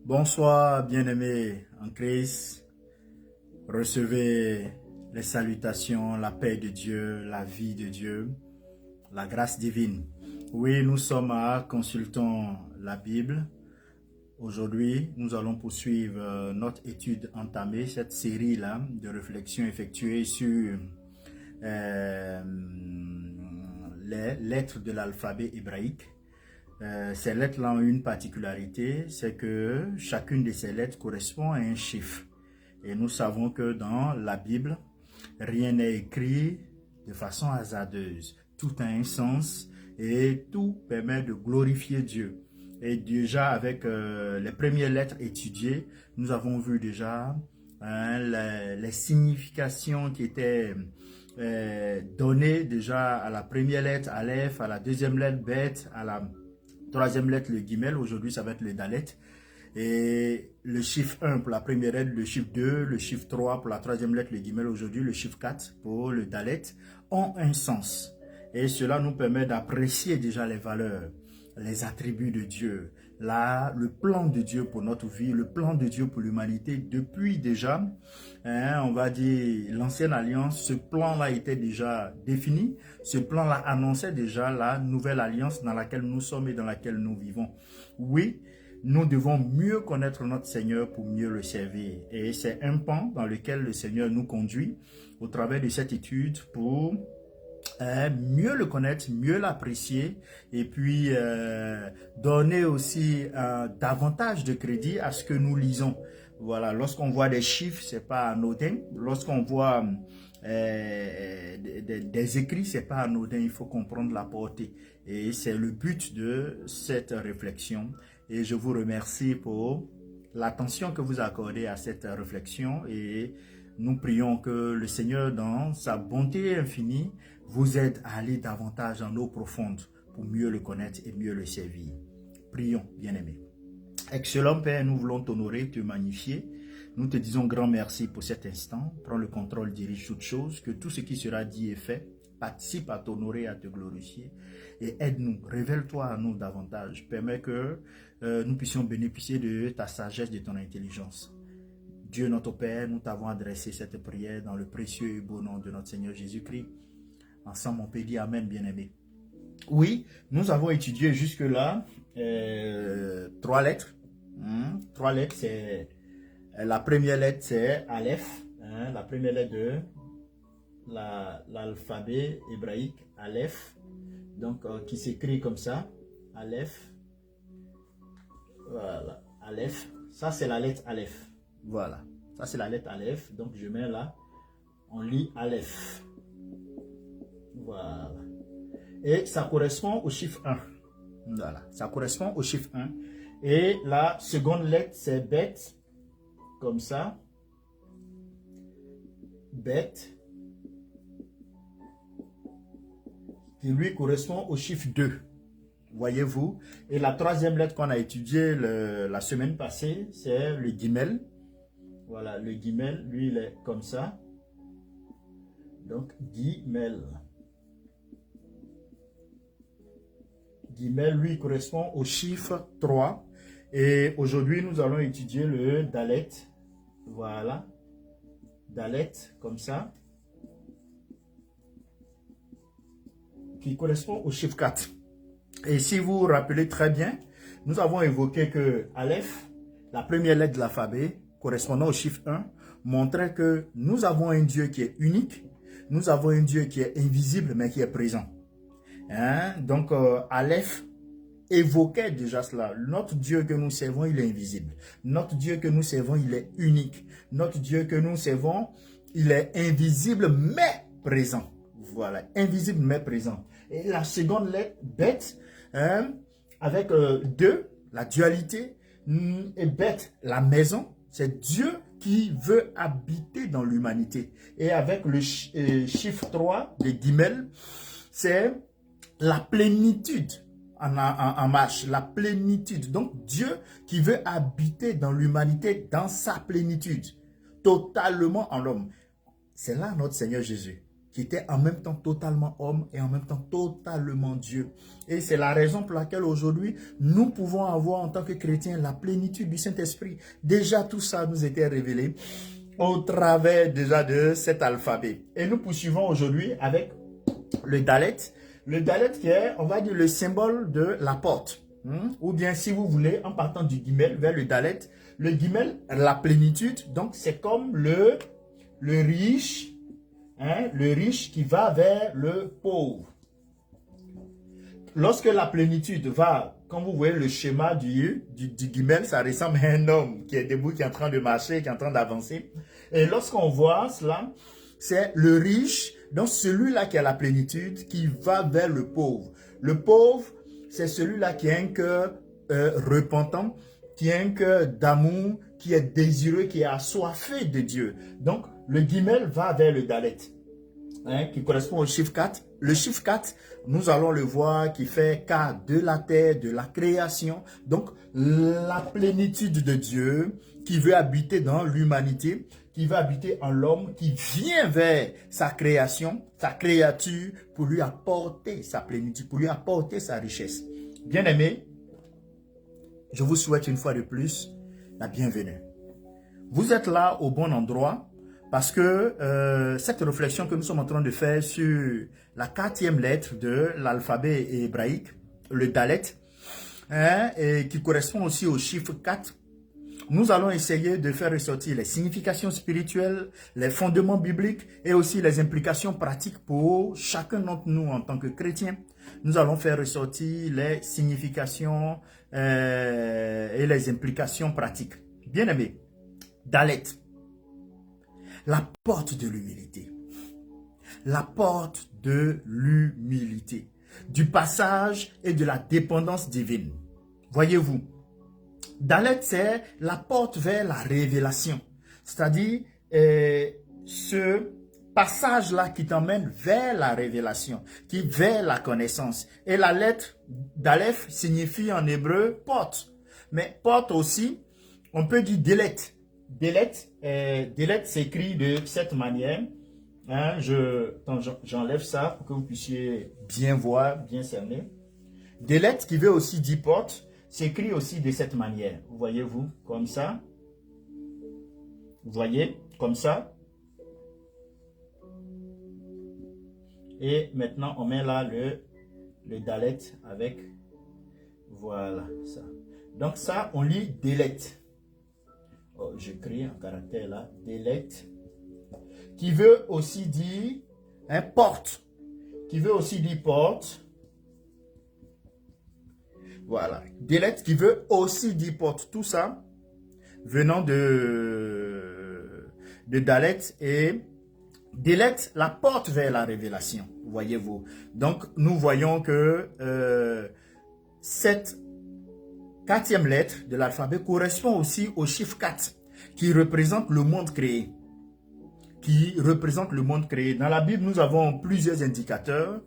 Bonsoir, bien-aimés en Christ. Recevez les salutations, la paix de Dieu, la vie de Dieu, la grâce divine. Oui, nous sommes à Consultons la Bible. Aujourd'hui, nous allons poursuivre notre étude entamée, cette série-là de réflexions effectuées sur les lettres de l'alphabet hébraïque. Ces lettres-là ont une particularité, c'est que chacune de ces lettres correspond à un chiffre. Et nous savons que dans la Bible, rien n'est écrit de façon hasardeuse. Tout a un sens et tout permet de glorifier Dieu. Et déjà avec les premières lettres étudiées, nous avons vu déjà les significations qui étaient données déjà à la première lettre, Aleph, à la deuxième lettre, Bet, à la troisième lettre, le Gimel. Aujourd'hui, ça va être le Dalet. Et le chiffre 1 pour la première lettre, le chiffre 2, le chiffre 3 pour la troisième lettre, le Gimel. Aujourd'hui, le chiffre 4 pour le Dalet ont un sens. Et cela nous permet d'apprécier déjà les valeurs, les attributs de Dieu, le plan de Dieu pour notre vie, le plan de Dieu pour l'humanité. Depuis déjà, on va dire, l'ancienne alliance, ce plan-là était déjà défini. Ce plan-là annonçait déjà la nouvelle alliance dans laquelle nous sommes et dans laquelle nous vivons. Oui, nous devons mieux connaître notre Seigneur pour mieux le servir. Et c'est un pan dans lequel le Seigneur nous conduit au travers de cette étude pour mieux le connaître, mieux l'apprécier et puis donner aussi davantage de crédit à ce que nous lisons. Voilà, lorsqu'on voit des chiffres, c'est pas anodin. Lorsqu'on voit des écrits, c'est pas anodin. Il faut comprendre la portée. Et c'est le but de cette réflexion. Et je vous remercie pour l'attention que vous accordez à cette réflexion et nous prions que le Seigneur, dans sa bonté infinie, vous aide à aller davantage en eau profonde pour mieux le connaître et mieux le servir. Prions, bien-aimés. Excellent Père, nous voulons t'honorer, te magnifier. Nous te disons grand merci pour cet instant. Prends le contrôle, dirige toutes choses, que tout ce qui sera dit et fait participe à t'honorer, à te glorifier. Et aide-nous, révèle-toi à nous davantage. Permets que nous puissions bénéficier de ta sagesse, de ton intelligence. Dieu notre Père, nous t'avons adressé cette prière dans le précieux et beau nom de notre Seigneur Jésus-Christ. Ensemble, on peut dire Amen, bien-aimé. Oui, nous avons étudié jusque-là 3 lettres. 3 lettres, c'est la première lettre, c'est Aleph. La première lettre de l'alphabet hébraïque, Aleph. Donc, qui s'écrit comme ça. Aleph. Voilà, Aleph. Ça, c'est la lettre Aleph. Voilà, ça c'est la lettre Aleph, donc je mets là, on lit Aleph. Voilà. Et ça correspond au chiffre 1. Voilà, ça correspond au chiffre 1. Et la seconde lettre c'est Bet, comme ça. Bet, qui lui correspond au chiffre 2. Voyez-vous. Et la troisième lettre qu'on a étudiée la semaine passée, c'est le Gimel. Voilà, le Gimel, lui, il est comme ça. Donc, Gimel. Gimel, lui, correspond au chiffre 3. Et aujourd'hui, nous allons étudier le Dalet. Voilà. Dalet, comme ça. Qui correspond au chiffre 4. Et si vous vous rappelez très bien, nous avons évoqué que Aleph, la première lettre de l'alphabet, correspondant au chiffre 1, montrait que nous avons un Dieu qui est unique, nous avons un Dieu qui est invisible mais qui est présent. Donc Aleph évoquait déjà cela. Notre Dieu que nous servons, il est invisible. Notre Dieu que nous servons, il est unique. Notre Dieu que nous servons, il est invisible mais présent. Voilà, invisible mais présent. Et la seconde lettre, Bet, avec 2, la dualité, et Bet, la maison. C'est Dieu qui veut habiter dans l'humanité. Et avec le chiffre 3, le Gimel, c'est la plénitude en marche, la plénitude. Donc Dieu qui veut habiter dans l'humanité dans sa plénitude, totalement en l'homme. C'est là notre Seigneur Jésus qui était en même temps totalement homme et en même temps totalement Dieu. Et c'est la raison pour laquelle aujourd'hui, nous pouvons avoir en tant que chrétiens la plénitude du Saint-Esprit. Déjà, tout ça nous était révélé au travers déjà de cet alphabet. Et nous poursuivons aujourd'hui avec le Dalet. Le Dalet qui est, on va dire, le symbole de la porte. Ou bien, si vous voulez, en partant du Gimel vers le Dalet, le Gimel, la plénitude, donc c'est comme le riche, le riche qui va vers le pauvre. Lorsque la plénitude va, comme vous voyez le schéma du Gimel, ça ressemble à un homme qui est debout, qui est en train de marcher, qui est en train d'avancer. Et lorsqu'on voit cela, c'est le riche, donc celui-là qui a la plénitude, qui va vers le pauvre. Le pauvre, c'est celui-là qui a un cœur repentant, qui a un cœur d'amour, qui est désireux, qui est assoiffé de Dieu. Donc, le Gimel va vers le Dalet, qui correspond au chiffre 4. Le chiffre 4, nous allons le voir, qui fait cas de la terre, de la création. Donc, la plénitude de Dieu qui veut habiter dans l'humanité, qui veut habiter en l'homme, qui vient vers sa création, sa créature, pour lui apporter sa plénitude, pour lui apporter sa richesse. Bien-aimés, je vous souhaite une fois de plus la bienvenue. Vous êtes là au bon endroit parce que cette réflexion que nous sommes en train de faire sur la 4e lettre de l'alphabet hébraïque, le Dalet, et qui correspond aussi au chiffre 4, nous allons essayer de faire ressortir les significations spirituelles, les fondements bibliques et aussi les implications pratiques pour chacun d'entre nous en tant que chrétiens. Nous allons faire ressortir les significations et les implications pratiques. Bien-aimés, Dalet, la porte de l'humilité. La porte de l'humilité, du passage et de la dépendance divine. Voyez-vous, Dalet, c'est la porte vers la révélation. C'est-à-dire, ce passage-là qui t'emmène vers la révélation, qui vers la connaissance. Et la lettre d'Aleph signifie en hébreu porte. Mais porte aussi, on peut dire Délet. Délet s'écrit de cette manière. J'enlève ça pour que vous puissiez bien voir, bien cerner. Délet qui veut aussi dire porte, s'écrit aussi de cette manière. Vous voyez-vous, comme ça. Vous voyez, comme ça. Et maintenant, on met là le Dalet avec, voilà, ça. Donc ça, on lit Délet. Oh, j'écris un caractère là, Délet, qui veut aussi dire porte. Qui veut aussi dire porte. Voilà. Délet qui veut aussi dire porte. Tout ça venant de Dalet et Délet, la porte vers la révélation. Voyez-vous. Donc, nous voyons que cette 4e lettre de l'alphabet correspond aussi au chiffre 4 qui représente le monde créé. Dans la Bible, nous avons plusieurs indicateurs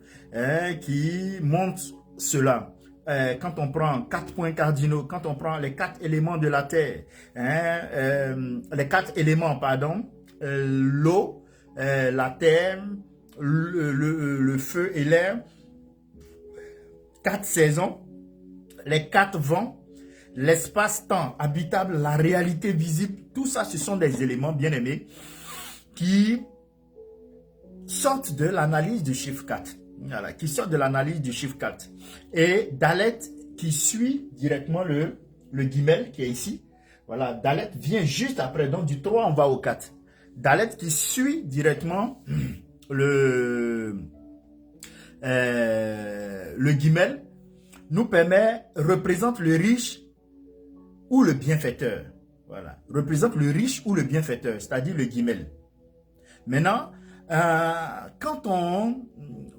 qui montrent cela. Quand on prend 4 points cardinaux, quand on prend les 4 éléments de la terre, les 4 éléments, pardon, l'eau, la terre, le feu et l'air, 4 saisons, les 4 vents, l'espace-temps habitable, la réalité visible, tout ça, ce sont des éléments, bien aimés, qui sortent de l'analyse du chiffre 4. Voilà, qui sortent de l'analyse du chiffre 4. Et Dalet qui suit directement le Gimel qui est ici. Voilà, Dalet vient juste après. Donc du 3, on va au 4. Dalet qui suit directement le Gimel nous représente le riche ou le bienfaiteur. Voilà, représente le riche ou le bienfaiteur, c'est-à-dire le Gimel. Maintenant, quand on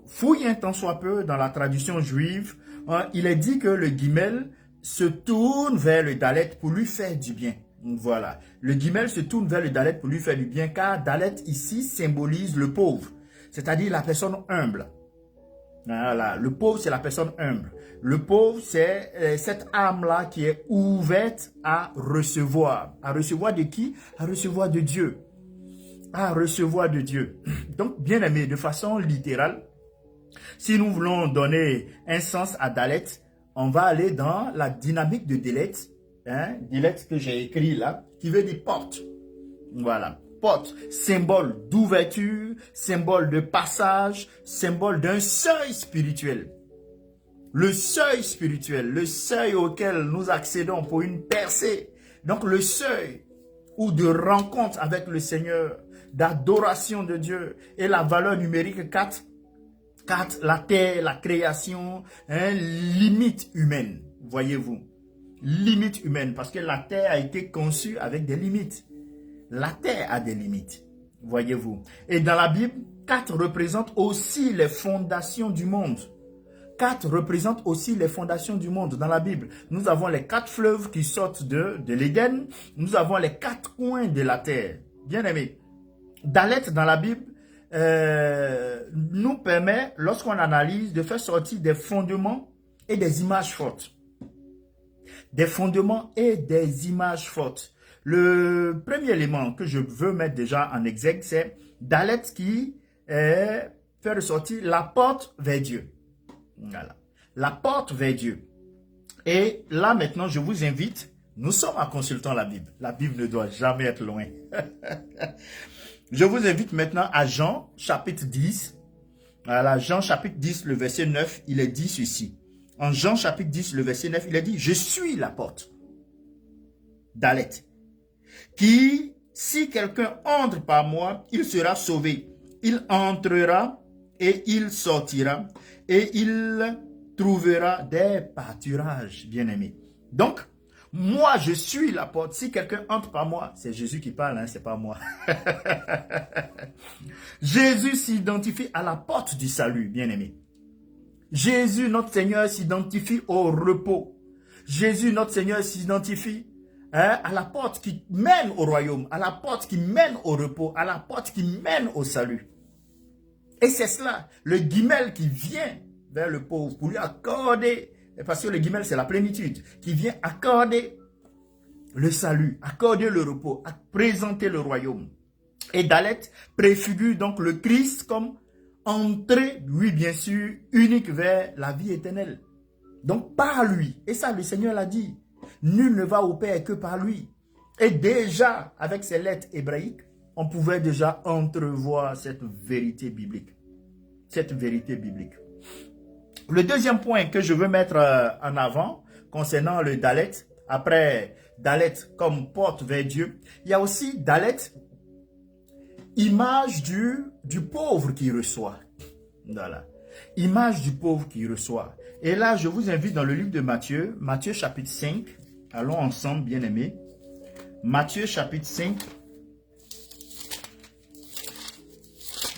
fouille un tant soit peu dans la tradition juive, il est dit que le Gimel se tourne vers le Dalet pour lui faire du bien. Voilà, le Gimel se tourne vers le Dalet pour lui faire du bien, car Dalet ici symbolise le pauvre, c'est-à-dire la personne humble. Voilà, le pauvre, c'est la personne humble. Le pauvre, c'est cette âme-là qui est ouverte à recevoir. À recevoir de qui? À recevoir de Dieu. à recevoir de Dieu. Donc, bien aimé, de façon littérale, si nous voulons donner un sens à Dalet, on va aller dans la dynamique de Dalet, Dalet que j'ai écrit là, qui veut dire porte. Voilà, porte, symbole d'ouverture, symbole de passage, symbole d'un seuil spirituel. Le seuil spirituel, le seuil auquel nous accédons pour une percée. Donc le seuil ou de rencontre avec le Seigneur, d'adoration de Dieu. Et la valeur numérique 4, la terre, la création, limite humaine, voyez-vous. Limite humaine, parce que la terre a été conçue avec des limites. La terre a des limites, voyez-vous. Et dans la Bible, 4 représente aussi les fondations du monde. 4 représente aussi les fondations du monde. Dans la Bible, nous avons les 4 fleuves qui sortent de l'Éden. Nous avons les 4 coins de la terre. Bien aimé, Dalet dans la Bible nous permet, lorsqu'on analyse, de faire sortir des fondements et des images fortes. Des fondements et des images fortes. Le premier élément que je veux mettre déjà en exergue, c'est Dalet qui fait ressortir la porte vers Dieu. Voilà. La porte vers Dieu. Et là maintenant, je vous invite, nous sommes en consultant la Bible. La Bible ne doit jamais être loin. Je vous invite maintenant à Jean chapitre 10. Voilà, Jean chapitre 10, le verset 9, il est dit ceci. En Jean chapitre 10, le verset 9, il est dit, je suis la porte. Dalet. Qui, si quelqu'un entre par moi, il sera sauvé. Il entrera et il sortira et il trouvera des pâturages, bien-aimés. Donc, moi, je suis la porte. Si quelqu'un entre par moi, c'est Jésus qui parle, c'est pas moi. Jésus s'identifie à la porte du salut, bien-aimé. Jésus, notre Seigneur, s'identifie au repos. Jésus, notre Seigneur, s'identifie à la porte qui mène au royaume, à la porte qui mène au repos, à la porte qui mène au salut. Et c'est cela, le guimel qui vient vers le pauvre pour lui accorder, parce que le guimel c'est la plénitude, qui vient accorder le salut, accorder le repos, présenter le royaume. Et Dalet préfigure donc le Christ comme entrée, oui bien sûr, unique vers la vie éternelle. Donc par lui, et ça le Seigneur l'a dit, nul ne va au Père que par lui. Et déjà, avec ces lettres hébraïques, on pouvait déjà entrevoir cette vérité biblique. Cette vérité biblique. Le deuxième point que je veux mettre en avant concernant le Dalet, après Dalet comme porte vers Dieu, il y a aussi Dalet, image du pauvre qui reçoit. Voilà. Image du pauvre qui reçoit. Et là, je vous invite dans le livre de Matthieu, Matthieu chapitre 5. Allons ensemble, bien-aimés. Matthieu chapitre 5.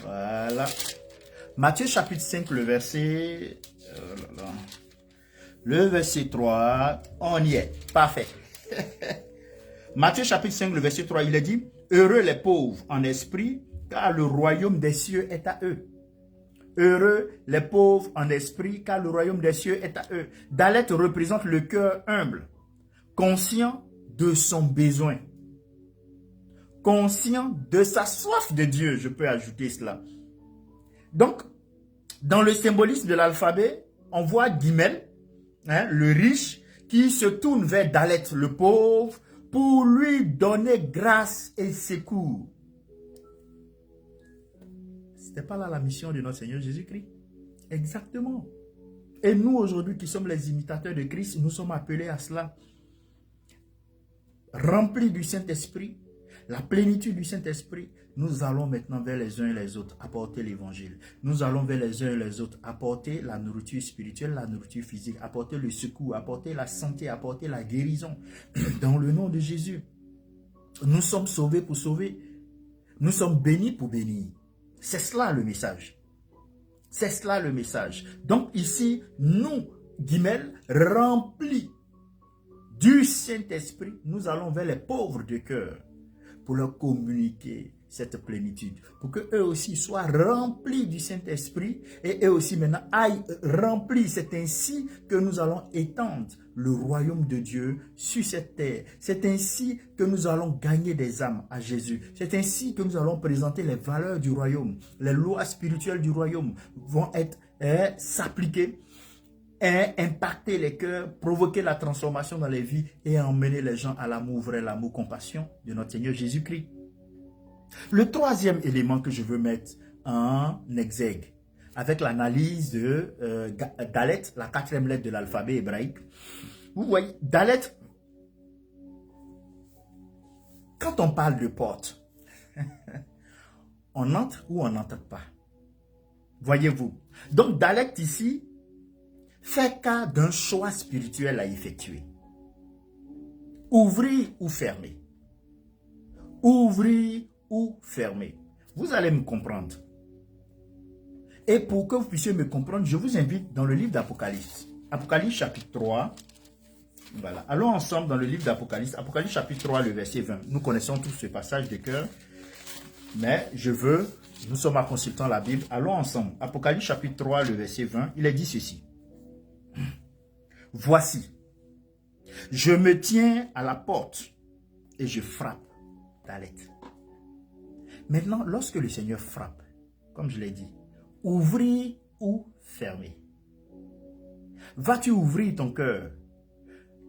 Voilà. Matthieu chapitre 5, le verset... le verset 3. On y est. Parfait. Matthieu chapitre 5, le verset 3, il est dit, « Heureux les pauvres en esprit, car le royaume des cieux est à eux. » Heureux les pauvres en esprit, car le royaume des cieux est à eux. Dalet représente le cœur humble, conscient de son besoin, conscient de sa soif de Dieu, je peux ajouter cela. Donc, dans le symbolisme de l'alphabet, on voit Guimel, le riche, qui se tourne vers Dalet, le pauvre, pour lui donner grâce et secours. C'était pas là la mission de notre Seigneur Jésus-Christ? Exactement. Et nous, aujourd'hui, qui sommes les imitateurs de Christ, nous sommes appelés à cela. Remplis du Saint-Esprit, la plénitude du Saint-Esprit, nous allons maintenant vers les uns et les autres apporter l'évangile. Nous allons vers les uns et les autres apporter la nourriture spirituelle, la nourriture physique, apporter le secours, apporter la santé, apporter la guérison. Dans le nom de Jésus, nous sommes sauvés pour sauver. Nous sommes bénis pour bénir. C'est cela le message. C'est cela le message. Donc ici, nous, Guimel, remplis du Saint-Esprit, nous allons vers les pauvres de cœur pour leur communiquer cette plénitude, pour que eux aussi soient remplis du Saint-Esprit et eux aussi maintenant aillent remplir. C'est ainsi que nous allons étendre le royaume de Dieu sur cette terre. C'est ainsi que nous allons gagner des âmes à Jésus. C'est ainsi que nous allons présenter les valeurs du royaume. Les lois spirituelles du royaume vont être s'appliquer, impacter les cœurs, provoquer la transformation dans les vies et emmener les gens à l'amour vrai, l'amour compassion de notre Seigneur Jésus-Christ. Le troisième élément que je veux mettre en exergue, avec l'analyse de Dalet, la quatrième lettre de l'alphabet hébraïque. Vous voyez, Dalet, quand on parle de porte, on entre ou on n'entre pas. Voyez-vous. Donc Dalet ici fait cas d'un choix spirituel à effectuer. Ouvrir ou fermer. Ouvrir ou fermer. Vous allez me comprendre. Et pour que vous puissiez me comprendre, je vous invite dans le livre d'Apocalypse. Apocalypse chapitre 3. Voilà. Allons ensemble dans le livre d'Apocalypse. Apocalypse chapitre 3, le verset 20. Nous connaissons tous ce passage de cœur. Mais nous sommes à consultant la Bible. Allons ensemble. Apocalypse chapitre 3, le verset 20. Il est dit ceci. Voici, je me tiens à la porte et je frappe. Dalet. Maintenant, lorsque le Seigneur frappe, comme je l'ai dit, ouvrir ou fermer. Vas-tu ouvrir ton cœur,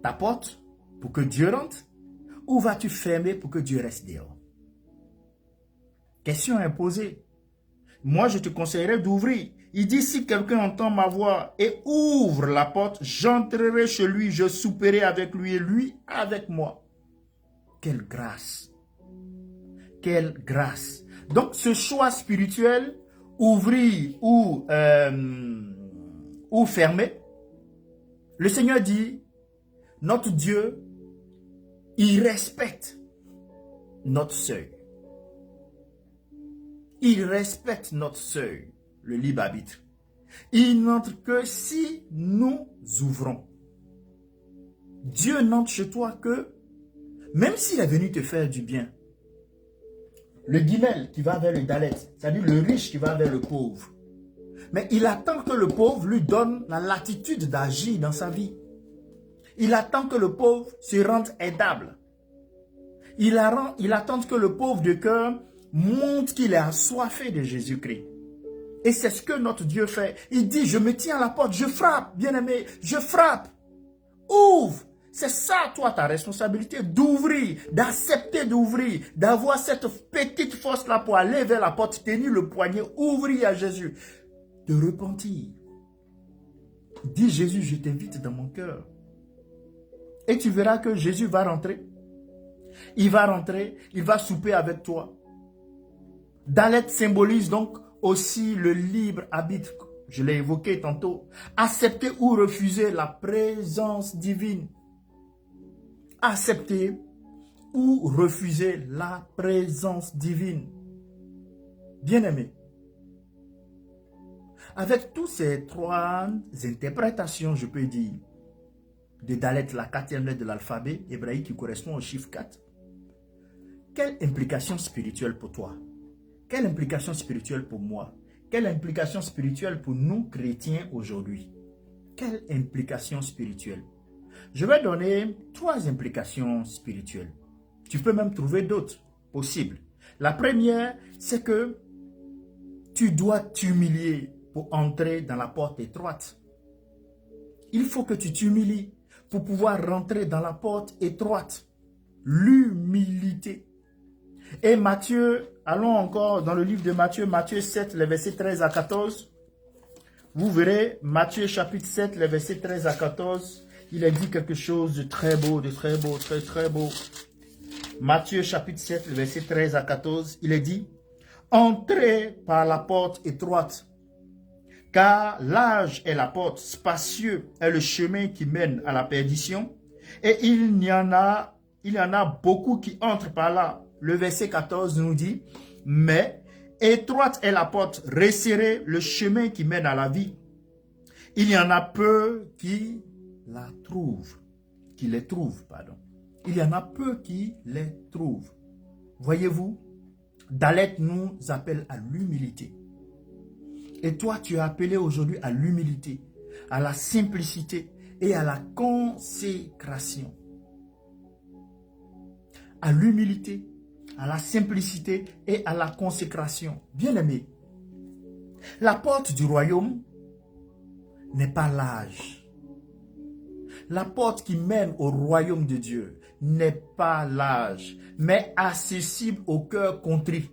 ta porte, pour que Dieu rentre, ou vas-tu fermer pour que Dieu reste dehors? Question imposée. Moi, je te conseillerais d'ouvrir. Il dit, si quelqu'un entend ma voix et ouvre la porte, j'entrerai chez lui, je souperai avec lui et lui avec moi. Quelle grâce! Quelle grâce! Donc, ce choix spirituel, ouvrir ou fermer, le Seigneur dit, notre Dieu, il respecte notre seuil. Il respecte notre seuil, le libre arbitre. Il n'entre que si nous ouvrons. Dieu n'entre chez toi que, même s'il est venu te faire du bien, le guimel qui va vers le dalet, c'est-à-dire le riche qui va vers le pauvre, mais il attend que le pauvre lui donne la latitude d'agir dans sa vie. Il attend que le pauvre se rende aidable. Il attend que le pauvre de cœur montre qu'il est assoiffé de Jésus-Christ. Et c'est ce que notre Dieu fait. Il dit, je me tiens à la porte, je frappe, bien-aimé, je frappe. Ouvre. C'est ça, toi, ta responsabilité, d'ouvrir, d'accepter d'ouvrir, d'avoir cette petite force-là pour aller vers la porte, tenir le poignet, ouvrir à Jésus, de repentir. Dis, Jésus, je t'invite dans mon cœur. Et tu verras que Jésus va rentrer. Il va rentrer, il va souper avec toi. Dalet symbolise donc aussi le libre arbitre. Je l'ai évoqué tantôt. Accepter ou refuser la présence divine. Accepter ou refuser la présence divine. Bien-aimé, avec toutes ces trois interprétations, je peux dire, de Dalet, la quatrième lettre de l'alphabet hébraïque qui correspond au chiffre 4, quelle implication spirituelle pour toi? Quelle implication spirituelle pour moi? Quelle implication spirituelle pour nous chrétiens aujourd'hui? Quelle implication spirituelle? Je vais donner 3 implications spirituelles. Tu peux même trouver d'autres possibles. La première, c'est que tu dois t'humilier pour entrer dans la porte étroite. Il faut que tu t'humilies pour pouvoir rentrer dans la porte étroite. L'humilité. Et Matthieu, allons encore dans le livre de Matthieu, Matthieu 7, les versets 13 à 14. Vous verrez, Matthieu chapitre 7, les versets 13 à 14, il est dit quelque chose de très beau, très très beau. Matthieu chapitre 7, le verset 13 à 14, il est dit, « Entrez par la porte étroite, car large est la porte, spacieux est le chemin qui mène à la perdition, et il y en a beaucoup qui entrent par là. » Le verset 14 nous dit, « Mais étroite est la porte, resserré le chemin qui mène à la vie. Il y en a peu qui la trouvent, qui les trouvent, pardon. Il y en a peu qui les trouvent. » Voyez-vous, Dalet nous appelle à l'humilité. Et toi, tu es appelé aujourd'hui à l'humilité, à la simplicité et à la consécration. À l'humilité, à la simplicité et à la consécration. Bien-aimé, la porte du royaume n'est pas l'âge. La porte qui mène au royaume de Dieu n'est pas l'âge, mais accessible au cœur contrit.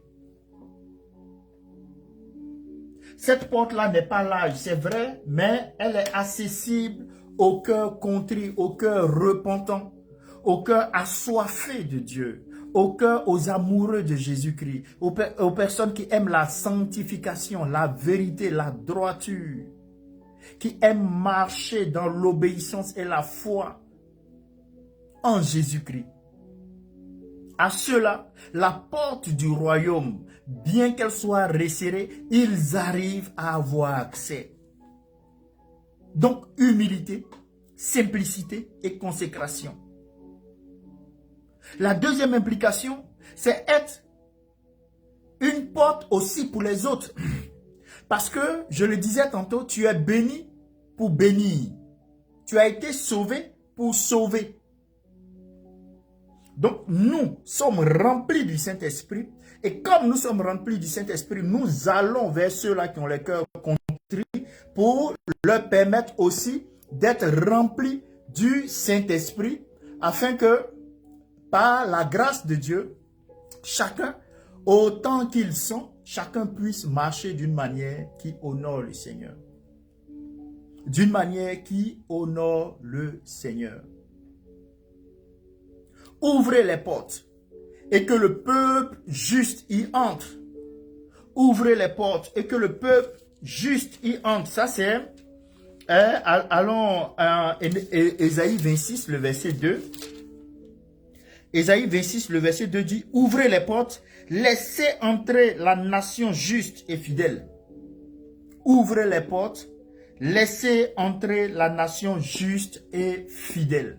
Cette porte-là n'est pas l'âge, c'est vrai, mais elle est accessible au cœur contrit, au cœur repentant, au cœur assoiffé de Dieu, au cœur aux amoureux de Jésus-Christ, aux personnes qui aiment la sanctification, la vérité, la droiture, qui aiment marcher dans l'obéissance et la foi en Jésus-Christ. À ceux-là, la porte du royaume, bien qu'elle soit resserrée, ils arrivent à avoir accès. Donc, humilité, simplicité et consécration. La deuxième implication, c'est être une porte aussi pour les autres. Parce que, je le disais tantôt, tu es béni pour bénir. Tu as été sauvé pour sauver. Donc, nous sommes remplis du Saint-Esprit. Et comme nous sommes remplis du Saint-Esprit, nous allons vers ceux-là qui ont le cœur contrit pour leur permettre aussi d'être remplis du Saint-Esprit afin que, par la grâce de Dieu, chacun, autant qu'ils sont, chacun puisse marcher d'une manière qui honore le Seigneur. D'une manière qui honore le Seigneur. Ouvrez les portes et que le peuple juste y entre. Ouvrez les portes et que le peuple juste y entre. Ça c'est, allons à Ésaïe 26, le verset 2. Ésaïe 26, le verset 2 dit, ouvrez les portes, laissez entrer la nation juste et fidèle. Ouvrez les portes, laissez entrer la nation juste et fidèle.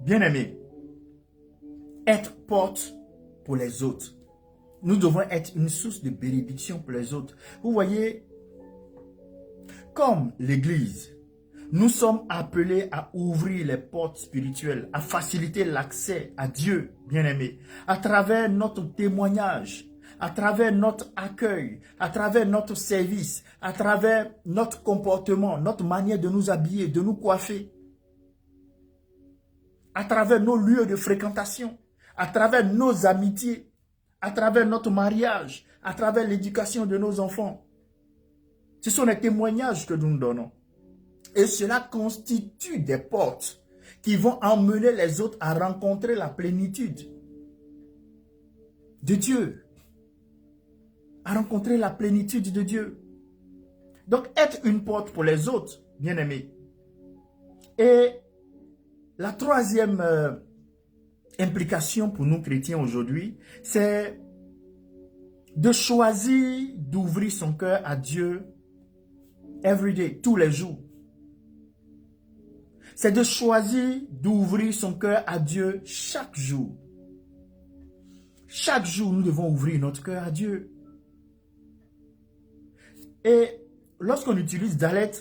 Bien-aimés, être porte pour les autres. Nous devons être une source de bénédiction pour les autres. Vous voyez, comme l'Église, nous sommes appelés à ouvrir les portes spirituelles, à faciliter l'accès à Dieu, bien-aimés, à travers notre témoignage, à travers notre accueil, à travers notre service, à travers notre comportement, notre manière de nous habiller, de nous coiffer, à travers nos lieux de fréquentation, à travers nos amitiés, à travers notre mariage, à travers l'éducation de nos enfants. Ce sont les témoignages que nous donnons. Et cela constitue des portes qui vont emmener les autres à rencontrer la plénitude de Dieu. À rencontrer la plénitude de Dieu. Donc, être une porte pour les autres, bien-aimés. Et la troisième implication pour nous chrétiens aujourd'hui, c'est de choisir d'ouvrir son cœur à Dieu every day, tous les jours. C'est de choisir d'ouvrir son cœur à Dieu chaque jour. Chaque jour, nous devons ouvrir notre cœur à Dieu. Et lorsqu'on utilise Dalet,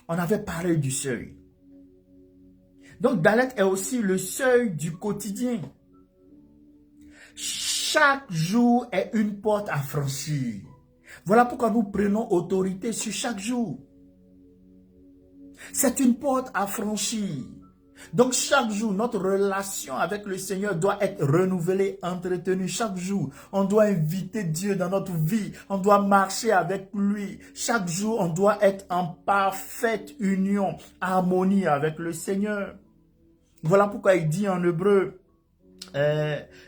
on avait parlé du seuil. Donc, Dalet est aussi le seuil du quotidien. Chaque jour est une porte à franchir. Voilà pourquoi nous prenons autorité sur chaque jour. C'est une porte à franchir. Donc, chaque jour, notre relation avec le Seigneur doit être renouvelée, entretenue. Chaque jour, on doit inviter Dieu dans notre vie. On doit marcher avec lui. Chaque jour, on doit être en parfaite union, harmonie avec le Seigneur. Voilà pourquoi il dit en Hébreu,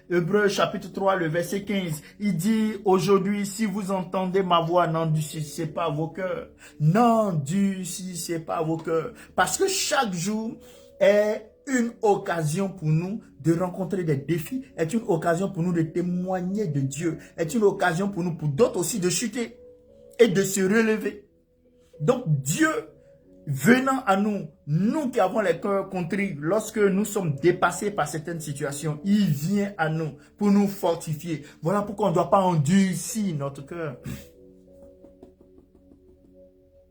Hébreu chapitre 3, le verset 15, il dit, aujourd'hui, si vous entendez ma voix, n'endurcissez pas vos cœurs. N'endurcissez pas vos cœurs. Parce que chaque jour est une occasion pour nous de rencontrer des défis, est une occasion pour nous de témoigner de Dieu, est une occasion pour nous, pour d'autres aussi, de chuter et de se relever. Donc Dieu venant à nous, nous qui avons les cœurs contrits, lorsque nous sommes dépassés par certaines situations, il vient à nous pour nous fortifier. Voilà pourquoi on ne doit pas endurcir notre cœur.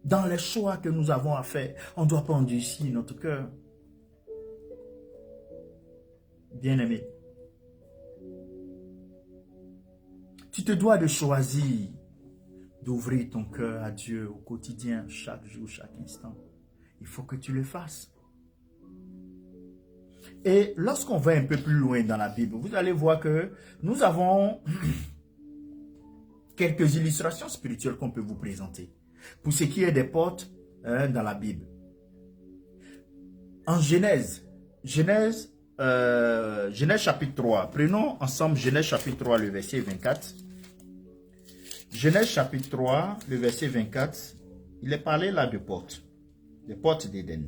Dans les choix que nous avons à faire, on ne doit pas endurcir notre cœur. Bien-aimé, tu te dois de choisir d'ouvrir ton cœur à Dieu au quotidien, chaque jour, chaque instant. Il faut que tu le fasses. Et lorsqu'on va un peu plus loin dans la Bible, vous allez voir que nous avons quelques illustrations spirituelles qu'on peut vous présenter. Pour ce qui est des portes dans la Bible. En Genèse chapitre 3. Prenons ensemble Genèse chapitre 3, le verset 24. Genèse chapitre 3, le verset 24. Il est parlé là de portes. Les portes d'Éden.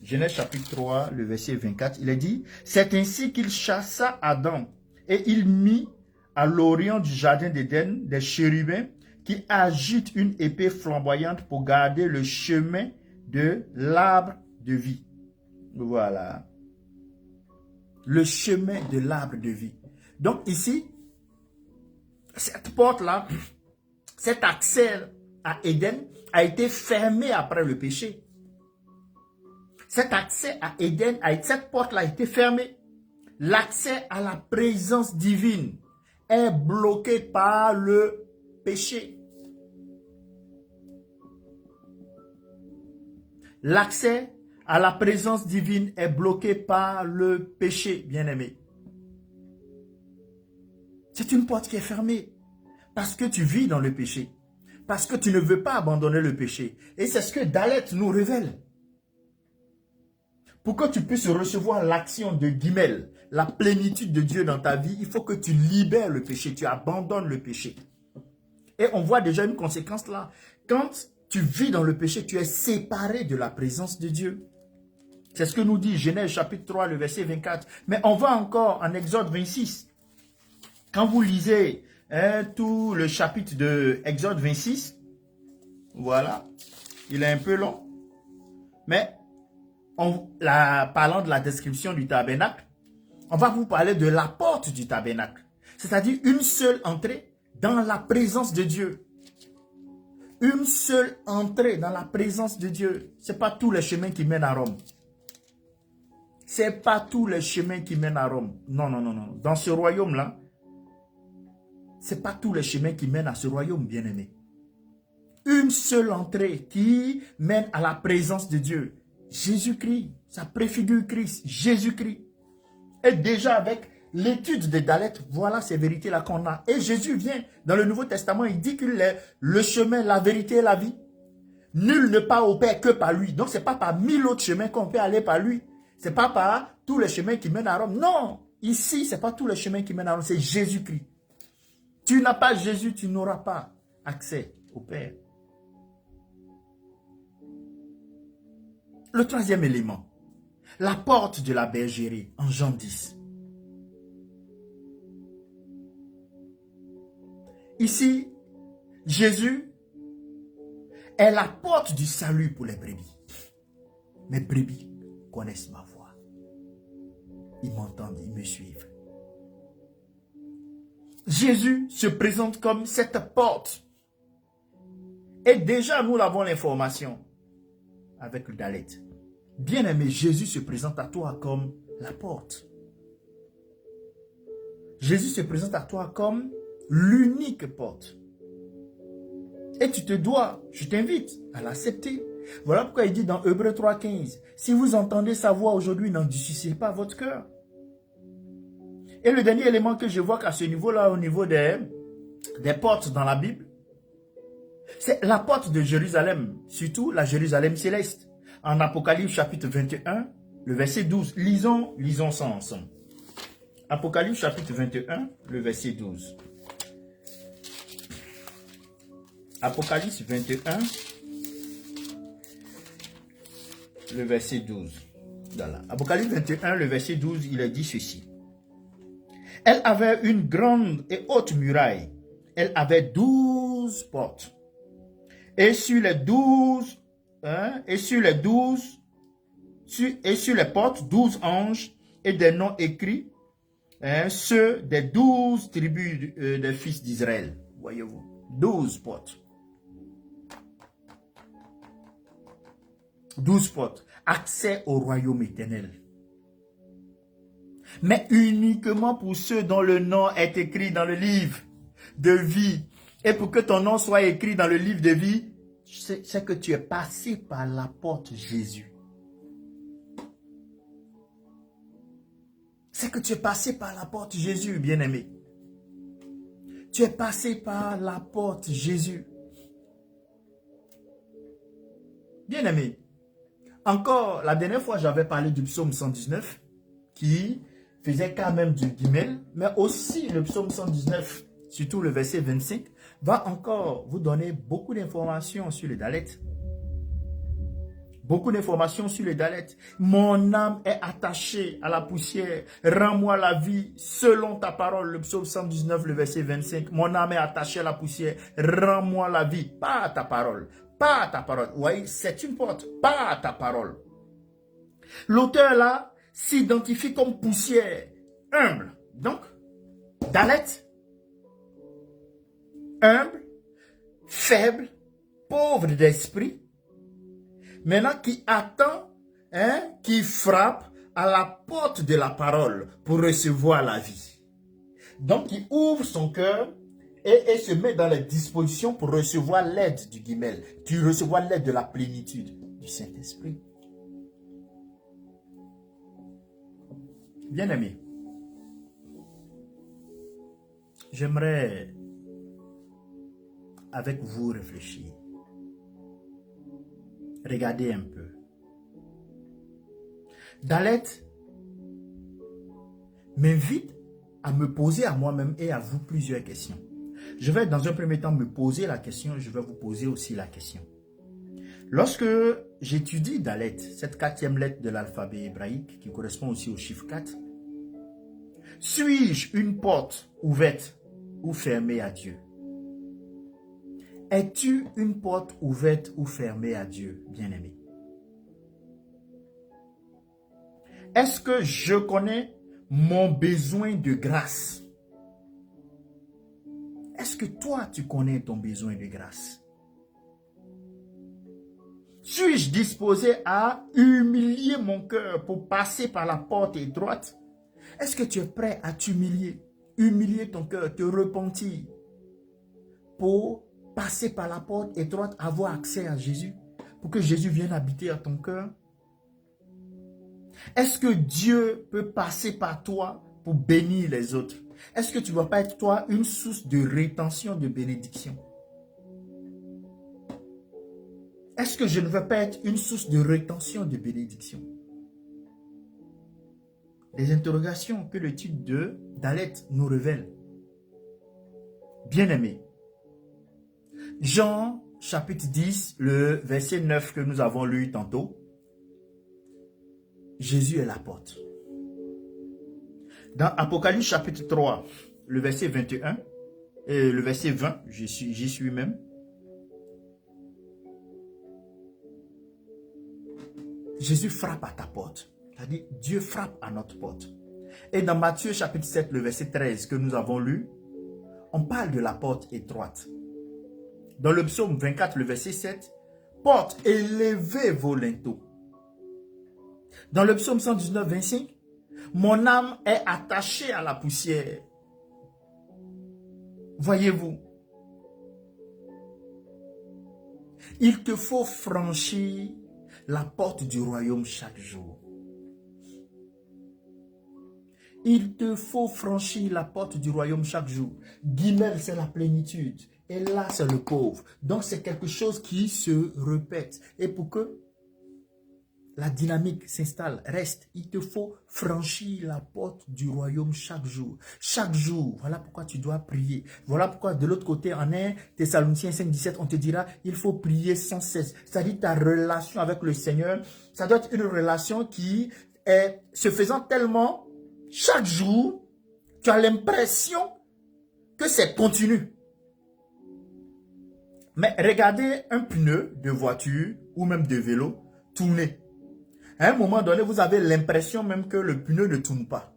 Genèse chapitre 3, le verset 24. Il est dit, c'est ainsi qu'il chassa Adam et il mit à l'orient du jardin d'Éden des chérubins qui agitent une épée flamboyante pour garder le chemin de l'arbre de vie. Voilà. Le chemin de l'arbre de vie. Donc ici, cette porte-là, cet accès à Éden a été fermé après le péché. Cet accès à Éden, cette porte-là a été fermée. L'accès à la présence divine est bloqué par le péché. L'accès à la présence divine est bloqué par le péché, bien-aimé. C'est une porte qui est fermée parce que tu vis dans le péché, parce que tu ne veux pas abandonner le péché. Et c'est ce que Dalet nous révèle. Pour que tu puisses recevoir l'action de Guimel, la plénitude de Dieu dans ta vie, il faut que tu libères le péché, tu abandonnes le péché. Et on voit déjà une conséquence là. Quand tu vis dans le péché, tu es séparé de la présence de Dieu. C'est ce que nous dit Genèse chapitre 3, le verset 24. Mais on va encore en Exode 26. Quand vous lisez tout le chapitre de Exode 26, voilà, il est un peu long. Mais parlant de la description du tabernacle, on va vous parler de la porte du tabernacle. C'est-à-dire une seule entrée dans la présence de Dieu. Une seule entrée dans la présence de Dieu. Ce n'est pas tous les chemins qui mènent à Rome. Ce n'est pas tous les chemins qui mènent à Rome. Non, non, non, non. Dans ce royaume-là, ce n'est pas tous les chemins qui mènent à ce royaume, bien-aimé. Une seule entrée qui mène à la présence de Dieu. Jésus-Christ, ça préfigure Christ, Jésus-Christ. Et déjà avec l'étude des Dalet, voilà ces vérités-là qu'on a. Et Jésus vient dans le Nouveau Testament, il dit qu'il est le chemin, la vérité et la vie. Nul ne part au Père que par lui. Donc ce n'est pas par 1000 autres chemins qu'on peut aller par lui. Ce n'est pas par tous les chemins qui mènent à Rome. Non, ici, ce n'est pas tous les chemins qui mènent à Rome, c'est Jésus-Christ. Tu n'as pas Jésus, tu n'auras pas accès au Père. Le troisième élément, la porte de la bergerie en Jean 10. Ici, Jésus est la porte du salut pour les brebis. Mes brebis connaissent ma voix. Ils m'entendent, ils me suivent. Jésus se présente comme cette porte. Et déjà, nous avons l'information avec le Dalet. Bien-aimé, Jésus se présente à toi comme la porte. Jésus se présente à toi comme l'unique porte. Et tu te dois, je t'invite à l'accepter. Voilà pourquoi il dit dans Hébreux 3,15, si vous entendez sa voix aujourd'hui, n'endurcissez pas votre cœur. Et le dernier élément que je vois qu'à ce niveau-là, au niveau des portes dans la Bible, c'est la porte de Jérusalem, surtout la Jérusalem céleste. En Apocalypse chapitre 21, le verset 12. Lisons ça ensemble. Apocalypse chapitre 21, le verset 12. Apocalypse 21, le verset 12. Voilà. Apocalypse 21, le verset 12, il a dit ceci. Elle avait une grande et haute muraille. Elle avait 12 portes. Et sur les 12 hein, et sur les 12, et sur les portes, 12 anges et des noms écrits, hein, ceux des 12 tribus des fils d'Israël. Voyez-vous, 12 portes. 12 portes. Accès au royaume éternel. Mais uniquement pour ceux dont le nom est écrit dans le livre de vie. Et pour que ton nom soit écrit dans le livre de vie, c'est que tu es passé par la porte Jésus. C'est que tu es passé par la porte Jésus, bien-aimé. Tu es passé par la porte Jésus. Bien-aimé. Encore, la dernière fois, j'avais parlé du psaume 119 qui faisait quand même du guimel, mais aussi le psaume 119, surtout le verset 25, va encore vous donner beaucoup d'informations sur les Daleth. Beaucoup d'informations sur les Daleth. Mon âme est attachée à la poussière. Rends-moi la vie selon ta parole. Le psaume 119, le verset 25. Mon âme est attachée à la poussière. Rends-moi la vie. Pas à ta parole. Pas à ta parole. Vous voyez, c'est une porte. Pas à ta parole. L'auteur là s'identifie comme poussière. Humble. Donc, Daleth. Humble. Faible. Pauvre d'esprit. Maintenant, qui attend, hein, qui frappe à la porte de la parole pour recevoir la vie. Donc, il ouvre son cœur et se met dans les dispositions pour recevoir l'aide du guimel, qui recevoir l'aide de la plénitude du Saint-Esprit. Bien-aimé, j'aimerais avec vous réfléchir. Regardez un peu. Daleth m'invite à me poser à moi-même et à vous plusieurs questions. Je vais dans un premier temps me poser la question, je vais vous poser aussi la question. Lorsque j'étudie Daleth, cette 4e lettre de l'alphabet hébraïque qui correspond aussi au chiffre 4, suis-je une porte ouverte ou fermée à Dieu? Es-tu une porte ouverte ou fermée à Dieu, bien-aimé? Est-ce que je connais mon besoin de grâce? Est-ce que toi, tu connais ton besoin de grâce? Suis-je disposé à humilier mon cœur pour passer par la porte étroite? Est-ce que tu es prêt à t'humilier, humilier ton cœur, te repentir pour passer par la porte étroite, avoir accès à Jésus, pour que Jésus vienne habiter à ton cœur? Est-ce que Dieu peut passer par toi pour bénir les autres? Est-ce que tu ne vas pas être toi une source de rétention de bénédiction? Est-ce que je ne veux pas être une source de rétention de bénédiction? Des interrogations que le titre de Daleth nous révèle. Bien-aimés, Jean chapitre 10, le verset 9 que nous avons lu tantôt. Jésus est la porte. Dans Apocalypse chapitre 3, le verset 21 et le verset 20, j'y suis même. Jésus frappe à ta porte. C'est-à-dire, Dieu frappe à notre porte. Et dans Matthieu chapitre 7, le verset 13 que nous avons lu, on parle de la porte étroite. Dans le psaume 24, le verset 7, porte, élevez vos linteaux. Dans le psaume 119, 25, mon âme est attachée à la poussière. Voyez-vous, il te faut franchir la porte du royaume chaque jour. Il te faut franchir la porte du royaume chaque jour. Guimel, c'est la plénitude. Et là, c'est le pauvre. Donc, c'est quelque chose qui se répète. Et pour que la dynamique s'installe, reste, il te faut franchir la porte du royaume chaque jour. Chaque jour, voilà pourquoi tu dois prier. Voilà pourquoi de l'autre côté, en 1 Thessaloniciens 5,17, on te dira, il faut prier sans cesse. C'est-à-dire ta relation avec le Seigneur, ça doit être une relation qui est se faisant tellement, chaque jour, tu as l'impression que c'est continu. Mais regardez un pneu de voiture ou même de vélo tourner. À un moment donné, vous avez l'impression même que le pneu ne tourne pas.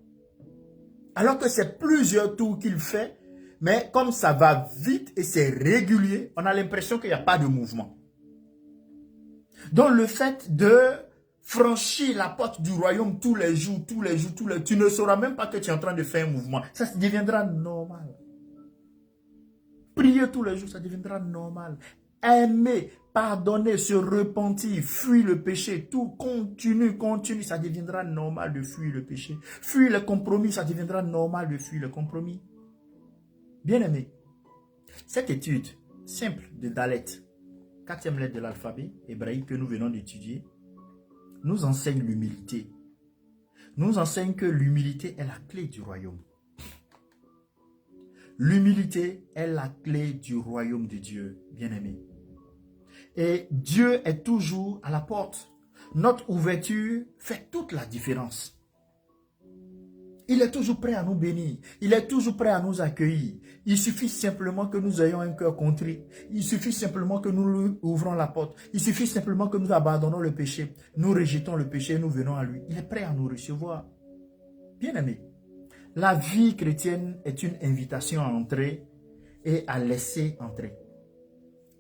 Alors que c'est plusieurs tours qu'il fait, mais comme ça va vite et c'est régulier, on a l'impression qu'il n'y a pas de mouvement. Donc le fait de franchir la porte du royaume tous les jours, tu ne sauras même pas que tu es en train de faire un mouvement. Ça deviendra normal. Prier tous les jours, ça deviendra normal. Aimer, pardonner, se repentir, fuir le péché, tout continue, ça deviendra normal de fuir le péché. Fuir le compromis, ça deviendra normal de fuir le compromis. Bien-aimé, cette étude simple de Dalet, 4e lettre de l'alphabet hébraïque que nous venons d'étudier, nous enseigne l'humilité. Nous enseigne que l'humilité est la clé du royaume. L'humilité est la clé du royaume de Dieu, bien-aimé. Et Dieu est toujours à la porte. Notre ouverture fait toute la différence. Il est toujours prêt à nous bénir. Il est toujours prêt à nous accueillir. Il suffit simplement que nous ayons un cœur contrit. Il suffit simplement que nous lui ouvrons la porte. Il suffit simplement que nous abandonnons le péché. Nous rejetons le péché et nous venons à lui. Il est prêt à nous recevoir. Bien-aimé, la vie chrétienne est une invitation à entrer et à laisser entrer.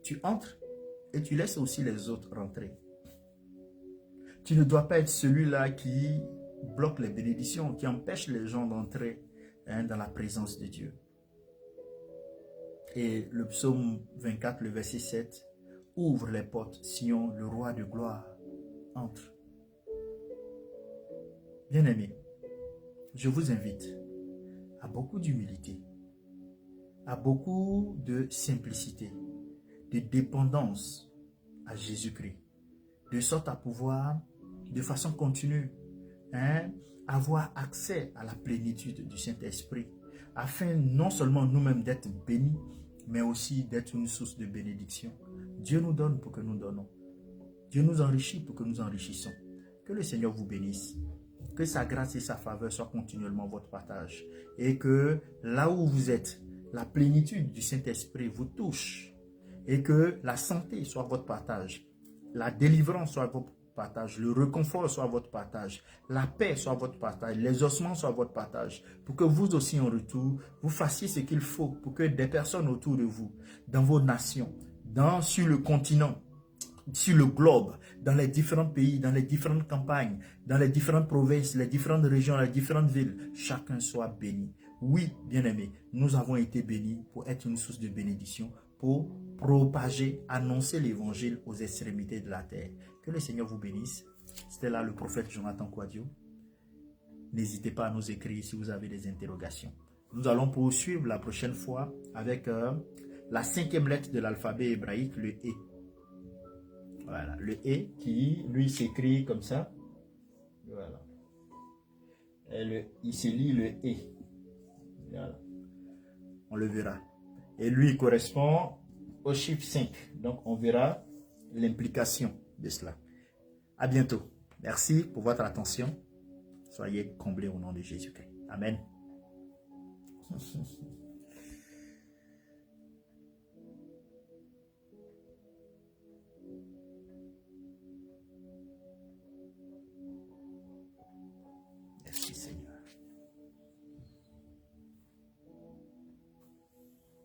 Tu entres et tu laisses aussi les autres rentrer. Tu ne dois pas être celui-là qui bloque les bénédictions, qui empêche les gens d'entrer dans la présence de Dieu. Et le psaume 24, le verset 7, ouvre les portes, Sion, le roi de gloire, entre. Bien-aimés, je vous invite à beaucoup d'humilité, à beaucoup de simplicité, de dépendance à Jésus-Christ, de sorte à pouvoir, de façon continue, avoir accès à la plénitude du Saint-Esprit, afin non seulement nous-mêmes d'être bénis, mais aussi d'être une source de bénédiction. Dieu nous donne pour que nous donnons. Dieu nous enrichit pour que nous enrichissons. Que le Seigneur vous bénisse. Que sa grâce et sa faveur soient continuellement votre partage. Et que là où vous êtes, la plénitude du Saint-Esprit vous touche. Et que la santé soit votre partage. La délivrance soit votre partage. Le réconfort soit votre partage. La paix soit votre partage. Les ossements soient votre partage. Pour que vous aussi en retour, vous fassiez ce qu'il faut pour que des personnes autour de vous, dans vos nations, sur le continent, sur le globe, dans les différents pays, dans les différentes campagnes, dans les différentes provinces, les différentes régions, les différentes villes, chacun soit béni. Oui, bien-aimés, nous avons été bénis pour être une source de bénédiction, pour propager, annoncer l'évangile aux extrémités de la terre. Que le Seigneur vous bénisse. C'était là le prophète Jonathan Kouadio. N'hésitez pas à nous écrire si vous avez des interrogations. Nous allons poursuivre la prochaine fois avec la 5e lettre de l'alphabet hébraïque, le E. Voilà, le E qui, lui, s'écrit comme ça. Voilà. Et il se lit le E. Voilà. On le verra. Et lui correspond au chiffre 5. Donc, on verra l'implication de cela. À bientôt. Merci pour votre attention. Soyez comblés au nom de Jésus-Christ. Amen.